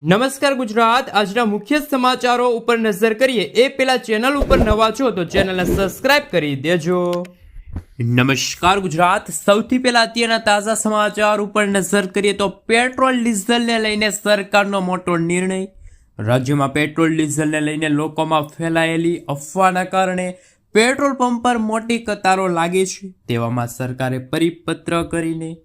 નમસ્કાર ગુજરાત, આજના મુખ્ય સમાચારો ઉપર નજર કરીએ એ પહેલા ચેનલ ઉપર નવા છો તો ચેનલને સબસ્ક્રાઇબ કરી દેજો। નમસ્કાર ગુજરાત, સૌથી પહેલા અત્યારના તાજા સમાચાર ઉપર નજર કરીએ તો પેટ્રોલ ડીઝલને લઈને સરકારનો મોટો નિર્ણય। રાજ્યમાં પેટ્રોલ ડીઝલને લઈને લોકોમાં ફેલાયેલી અફવાના કારણે પેટ્રોલ પંપ પર મોટી કતારો લાગે છે। તેવામાં સરકારે પરિપત્ર કરીને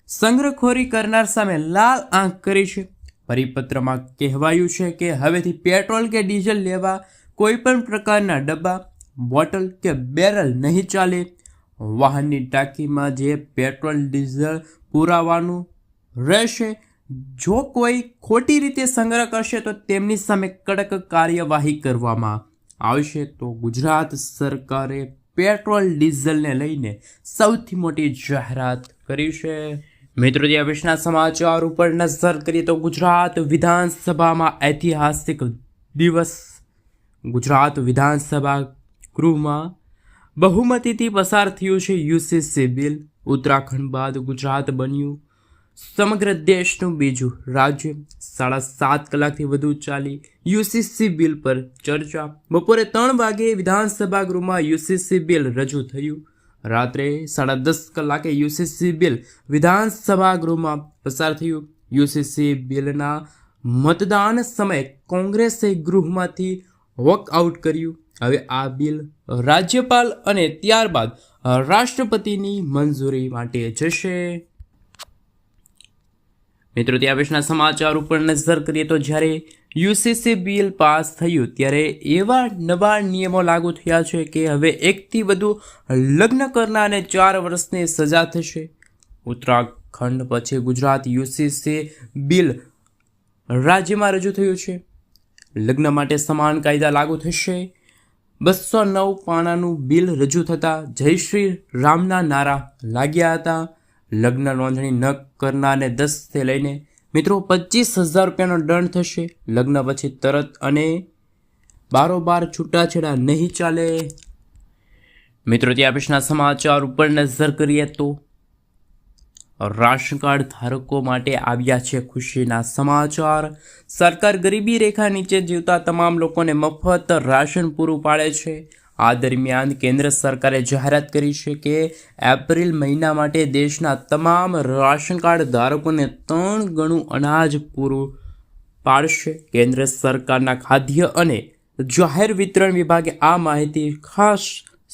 સંગ્રહખોરી કરનાર સામે લાલ આંખ કરી છે। પરિપત્રમાં કહેવાયું છે કે હવેથી પેટ્રોલ કે ડીઝલ લેવા કોઈપણ પ્રકારના ડબ્બા, બોટલ કે બેરલ નહીં ચાલે। વાહનની ટાંકીમાં જે પેટ્રોલ ડીઝલ પુરાવાનું રહેશે। જો કોઈ ખોટી રીતે સંગ્રહ કરશે તો તેમની સામે કડક કાર્યવાહી કરવામાં આવશે। તો ગુજરાત સરકારે પેટ્રોલ ડીઝલને લઈને સૌથી મોટી જાહેરાત કરી છે। મિત્રો, દેશના સમાચાર ઉપર નજર કરીએ તો ગુજરાત વિધાનસભામાં ઐતિહાસિક દિવસ। ગુજરાત વિધાનસભા ગૃહમાં બહુમતીથી પસાર થયું છે યુસીસી બિલ। ઉત્તરાખંડ બાદ ગુજરાત બન્યું સમગ્ર દેશનું બીજું રાજ્ય। 7.5 કલાકથી વધુ ચાલી યુસીસી બિલ પર ચર્ચા। બપોરે 3 વાગે વિધાનસભા ગૃહમાં યુસીસી બિલ રજૂ થયું। રાત્રે 10:30 કલાકે યુસીસી બિલ વિધાનસભા ગૃહમાં પસાર થયું। યુસીસી બિલના મતદાન સમયે કોંગ્રેસે ગૃહમાંથી વોકઆઉટ કર્યું। હવે આ બિલ રાજ્યપાલ અને ત્યારબાદ રાષ્ટ્રપતિની મંજૂરી માટે જશે। મિત્રો, દેશના સમાચાર ઉપર નજર કરીએ તો જ્યારે યુસીસી બિલ પાસ થયું ત્યારે એવા નવા નિયમો લાગુ થયા છે કે હવે 1 થી વધુ લગ્ન કરનારને 4 વર્ષની સજા થશે। ઉત્તરાખંડ પછી ગુજરાત યુસીસી બિલ રાજ્યમાં રજૂ થયું છે। લગ્ન માટે સમાન કાયદા લાગુ થશે। 209 પાનાનું બિલ રજૂ થતાં જય શ્રી રામના નારા લાગ્યા હતા। લગ્ન નોંધણી ન કરનારને 10 થી લઈને મિત્રો 25,000 રૂપિયાનો દંડ થશે। લગ્ન પછી તરત અને બારોબાર છૂટાછેડા નહીં ચાલે। મિત્રો, દેશના સમાચાર ઉપર નજર કરીએ તો રાશન કાર્ડ ધારકો માટે આવ્યા છે ખુશીના સમાચાર। સરકાર ગરીબી રેખા નીચે જીવતા તમામ લોકોને મફત રાશન પૂરું પાડે છે। આ દરમિયાન કેન્દ્ર સરકારે જાહેરાત કરી છે કે એપ્રિલ મહિના માટે દેશના તમામ રાશન કાર્ડ ધારકોને 3 ગણું અનાજ પૂરું પાડશે। કેન્દ્ર સરકારના ખાદ્ય અને જાહેર વિતરણ વિભાગે આ માહિતી ખાસ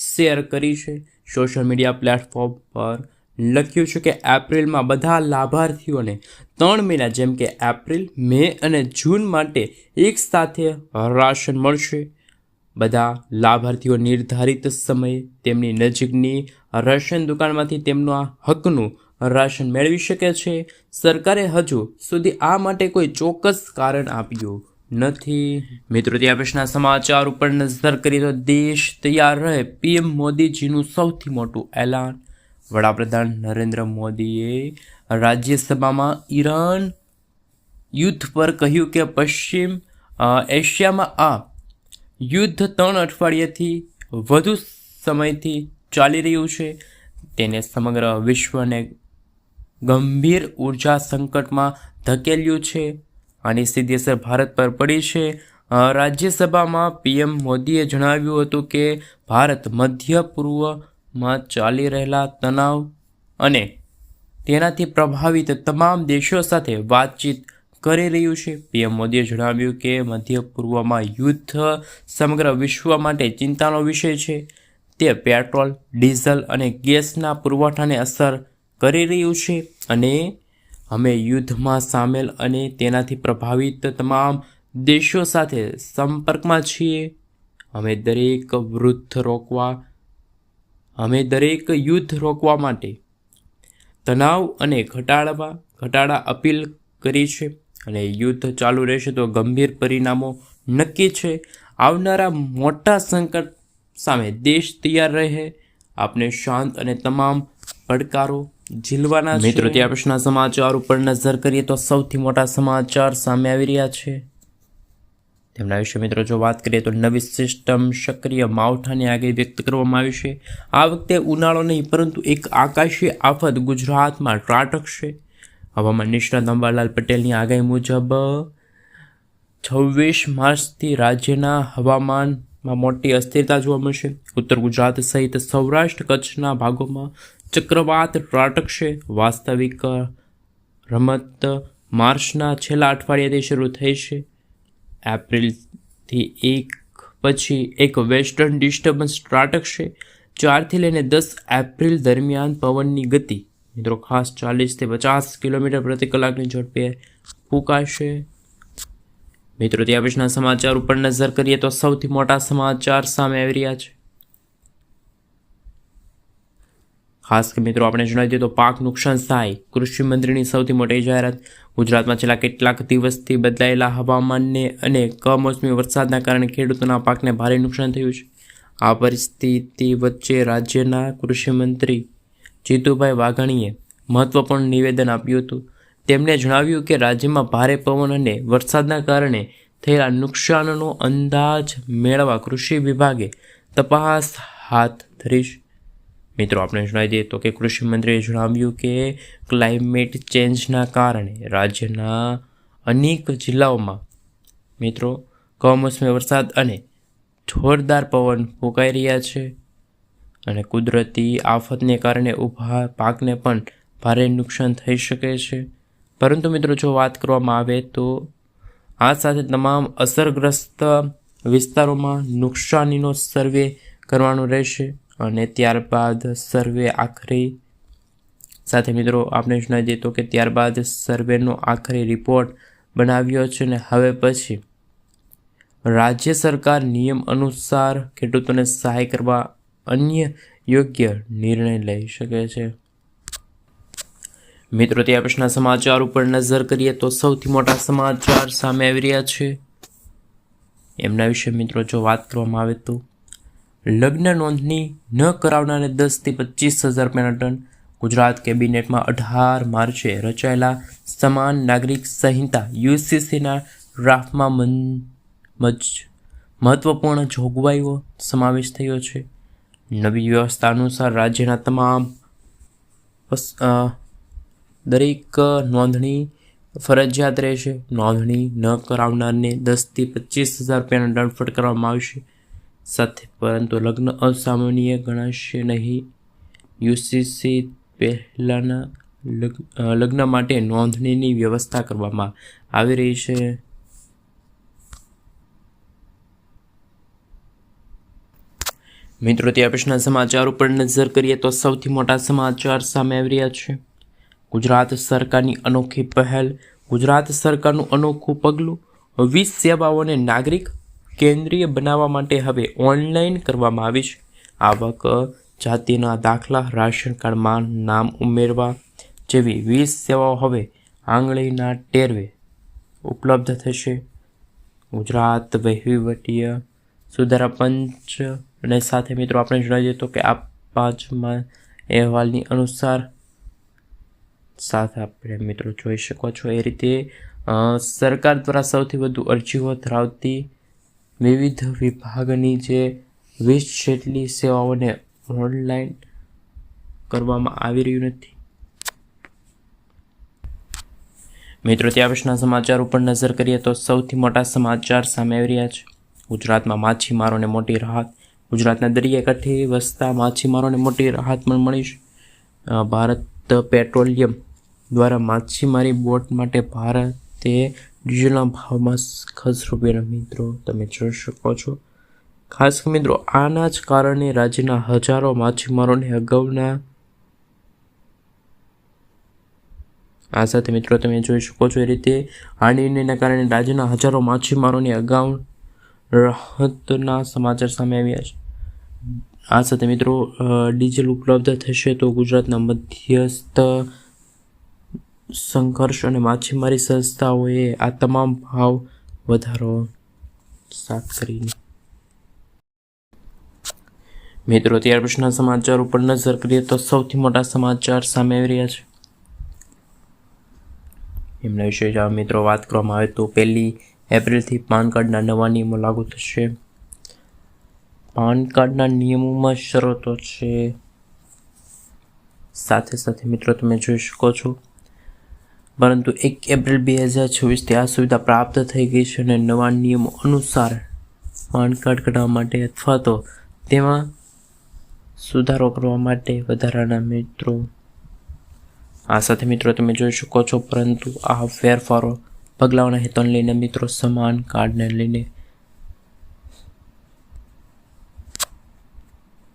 શેર કરી છે। સોશિયલ મીડિયા પ્લેટફોર્મ પર લખ્યું છે કે એપ્રિલમાં બધા લાભાર્થીઓને 3 મહિના જેમ કે એપ્રિલ, મે અને જૂન માટે એક સાથે રાશન મળશે। બધા લાભાર્થીઓ નિર્ધારિત સમયે તેમની નજીકની રાશન દુકાનમાંથી તેમના હકનું રાશન મેળવી શકે છે। સરકારે હજુ સુધી આ માટે કોઈ ચોક્કસ કારણ આપ્યું નથી। મિત્રો, દેશના સમાચાર ઉપર નજર કરીએ તો દેશ તૈયાર રહે પીએમ મોદીજીનું સૌથી મોટું એલાન। વડાપ્રધાન નરેન્દ્ર મોદીએ રાજ્યસભામાં ઈરાન યુદ્ધ પર કહ્યું કે પશ્ચિમ એશિયામાં આ યુદ્ધ 3 અઠવાડિયાથી વધુ સમયથી ચાલી રહ્યું છે। તેને સમગ્ર વિશ્વને ગંભીર ઉર્જા સંકટમાં ધકેલ્યું છે। આની સીધી અસર ભારત પર પડી છે। રાજ્યસભામાં પીએમ મોદીએ જણાવ્યું હતું કે ભારત મધ્ય પૂર્વમાં ચાલી રહેલા તણાવ અને તેનાથી પ્રભાવિત તમામ દેશો સાથે વાતચીત કરી રહ્યું છે। પીએમ મોદીએ જણાવ્યું કે મધ્ય પૂર્વમાં યુદ્ધ સમગ્ર વિશ્વ માટે ચિંતાનો વિષય છે। તે પેટ્રોલ, ડીઝલ અને ગેસના પુરવઠાને અસર કરી રહ્યું છે અને અમે યુદ્ધમાં સામેલ અને તેનાથી પ્રભાવિત તમામ દેશો સાથે સંપર્કમાં છીએ। અમે દરેક યુદ્ધ રોકવા માટે તણાવ અને ઘટાડા અપીલ કરી છે અને યુદ્ધ ચાલુ રહેશે તો ગંભીર પરિણામો નક્કી છે। આવનારા મોટા સંકટ સામે દેશ તૈયાર રહે। આપણે શાંત અને તમામ પડકારો ઝીલવાના છે। મિત્રો, દેશના સમાચાર ઉપર નજર કરીએ તો સૌથી મોટા સમાચાર સામે આવી રહ્યા છે તેમના વિશે મિત્રો જો વાત કરીએ તો નવી સિસ્ટમ સક્રિય માવઠાની આગાહી વ્યક્ત કરવામાં આવી છે। આ વખતે ઉનાળો નહીં પરંતુ એક આકાશી આફત ગુજરાતમાં ત્રાટકશે। હવામાન નિષ્ણાત અંબાલાલ પટેલની આગાહી મુજબ 26 માર્ચથી રાજ્યના હવામાનમાં મોટી અસ્થિરતા જોવા મળશે. ઉત્તર ગુજરાત સહિત સૌરાષ્ટ્ર કચ્છના ભાગોમાં ચક્રવાત ત્રાટકશે. વાસ્તવિક રમત માર્ચના છેલ્લા અઠવાડિયાથી શરૂ થઈ છે. એપ્રિલથી એક પછી એક વેસ્ટર્ન ડિસ્ટર્બન્સ ત્રાટકશે. 4થી લઈને 10 એપ્રિલ દરમિયાન પવનની ગતિ મિત્રો ખાસ 40થી 50 કિલોમીટર પ્રતિ કલાકની ઝડપે ફૂંકાશે. મિત્રો ત્યાં પછીના સમાચાર ઉપર નજર કરીએ તો સૌથી મોટા સમાચાર સામે આવી રહ્યા છે. ખાસ કે મિત્રો આપણે જણાવી દઈએ તો પાક નુકસાન સહાય કૃષિ મંત્રીની સૌથી મોટી જાહેરાત. ગુજરાતમાં છેલ્લા કેટલાક દિવસથી બદલાયેલા હવામાનને અને કમોસમી વરસાદના કારણે ખેડૂતોના પાકને ભારે નુકસાન થયું છે. આ પરિસ્થિતિ વચ્ચે રાજ્યના કૃષિ મંત્રી જીતુભાઈ વાઘાણીએ મહત્વપૂર્ણ નિવેદન આપ્યું હતું. તેમણે જણાવ્યું કે રાજ્યમાં ભારે પવન અને વરસાદના કારણે થયેલા નુકસાનનો અંદાજ મેળવવા કૃષિ વિભાગે તપાસ હાથ ધરી છે. મિત્રો આપણે જણાવી દઈએ તો કે કૃષિ મંત્રીએ જણાવ્યું કે ક્લાઇમેટ ચેન્જના કારણે રાજ્યના અનેક જિલ્લાઓમાં મિત્રો કમોસમી વરસાદ અને જોરદાર પવન ફૂંકાઈ રહ્યા છે અને કુદરતી આફતને કારણે ઊભા પાકને પણ ભારે નુકસાન થઈ શકે છે. પરંતુ મિત્રો જો વાત કરવામાં આવે તો આ સાથે તમામ અસરગ્રસ્ત વિસ્તારોમાં નુકસાનીનો સર્વે કરવાનો રહેશે અને ત્યારબાદ સર્વે આખરી સાથે મિત્રો આપણે જણાવી દઈએ તો કે ત્યારબાદ સર્વેનો આખરી રિપોર્ટ બનાવ્યો છે અને હવે પછી રાજ્ય સરકાર નિયમ અનુસાર ખેડૂતોને સહાય કરવા અન્ય યોગ્ય નિર્ણય લઈ શકે છે. મિત્રો ત્યાં પછીના સમાચાર ઉપર નજર કરીએ તો સૌથી મોટા સમાચાર સામે આવી રહ્યા છે. એમના વિશે મિત્રો જો વાત કરવામાં આવે તો લગ્ન નોંધણી ન કરાવનારને 10થી 25,000 રૂપિયાના દંડ. ગુજરાત કેબિનેટમાં 18 માર્ચે રચાયેલા સમાન નાગરિક સંહિતા યુસીસીના ડ્રાફ્ટમાં મહત્વપૂર્ણ જોગવાઈઓ સમાવેશ થયો છે. નવી વ્યવસ્થા અનુસાર રાજ્યના તમામ દરેક નોંધણી ફરજિયાત રહેશે. નોંધણી ન કરાવનારને 10થી 25,000 રૂપિયાનો દંડ ફટકારવામાં આવશે સાથે પરંતુ લગ્ન અસામાન્ય ગણાશે નહીં. યુસીસી પહેલાંના લગ્ન માટે નોંધણીની વ્યવસ્થા કરવામાં આવી રહી છે. મિત્રો ત્યાં પછીના સમાચાર ઉપર નજર કરીએ તો સૌથી મોટા સમાચાર સામે આવી રહ્યા છે. ગુજરાત સરકારની અનોખી પહેલ. ગુજરાત સરકારનું અનોખું પગલું. 20 સેવાઓને નાગરિક કેન્દ્રીય બનાવવા માટે હવે ઓનલાઈન કરવામાં આવી છે. આવક, જાતિના દાખલા, રાશન કાર્ડમાં નામ ઉમેરવા જેવી 20 સેવાઓ હવે આંગળીના ટેરવે ઉપલબ્ધ થશે. ગુજરાત વહીવટીય સુધારા પંચ અને સાથે મિત્રો આપણે જણાવીએ તો કે આ 5મા અહેવાલની અનુસાર સાથે આપણે મિત્રો જોઈ શકો છો એ રીતે સરકાર દ્વારા સૌથી વધુ અરજીઓ ધરાવતી વિવિધ વિભાગની જે 20 જેટલી સેવાઓને ઓનલાઈન કરવામાં આવી રહ્યું નથી. મિત્રો ત્યાં પછીના સમાચાર ઉપર નજર કરીએ તો સૌથી મોટા સમાચાર સામે આવી રહ્યા છે. ગુજરાતમાં માછીમારોને મોટી રાહત. ગુજરાતના દરિયાકાંઠે વસતા માછીમારોને મોટી રાહત પણ મળી છે. ભારત પેટ્રોલિયમ દ્વારા માછીમારી બોટ માટે ભારતે ડીઝલના ભાવમાં ₹10 મિત્રો તમે જોઈ શકો છો. ખાસ મિત્રો આના જ કારણે રાજ્યના હજારો માછીમારોને અગાઉના આ સાથે મિત્રો તમે જોઈ શકો છો એ રીતે આ નિર્ણયના કારણે રાજ્યના હજારો માછીમારોને અગાઉ રાહતના સમાચાર સામે આવ્યા છે. આ સાથે મિત્રો ડીઝલ ઉપલબ્ધ થશે તો ગુજરાતના મધ્યસ્થ સંઘર્ષ અને માછીમારી સંસ્થાઓએ આ તમામ ભાવ વધારો સાફ કરીને. મિત્રો ત્યાર પછીના સમાચાર ઉપર નજર કરીએ તો સૌથી મોટા સમાચાર સામે આવી રહ્યા છે. એમના વિશે મિત્રો વાત કરવામાં આવે તો 1 એપ્રિલથી પાન કાર્ડના નવા નિયમો લાગુ થશે. પાન કાર્ડના નિયમોમાં શરતો છે. સાથે સાથે મિત્રો તમે જોઈ શકો છો પરંતુ 1 એપ્રિલ 2026થી આ સુવિધા પ્રાપ્ત થઈ ગઈ છે અને નવા નિયમો અનુસાર પાન કાર્ડ કઢાવવા માટે અથવા તો તેમાં સુધારો કરવા માટે વધારાના મિત્રો આ સાથે મિત્રો તમે જોઈ શકો છો, પરંતુ આ ફેરફારો પગલાઓના હેતુને લઈને મિત્રો સમાન કાર્ડને લઈને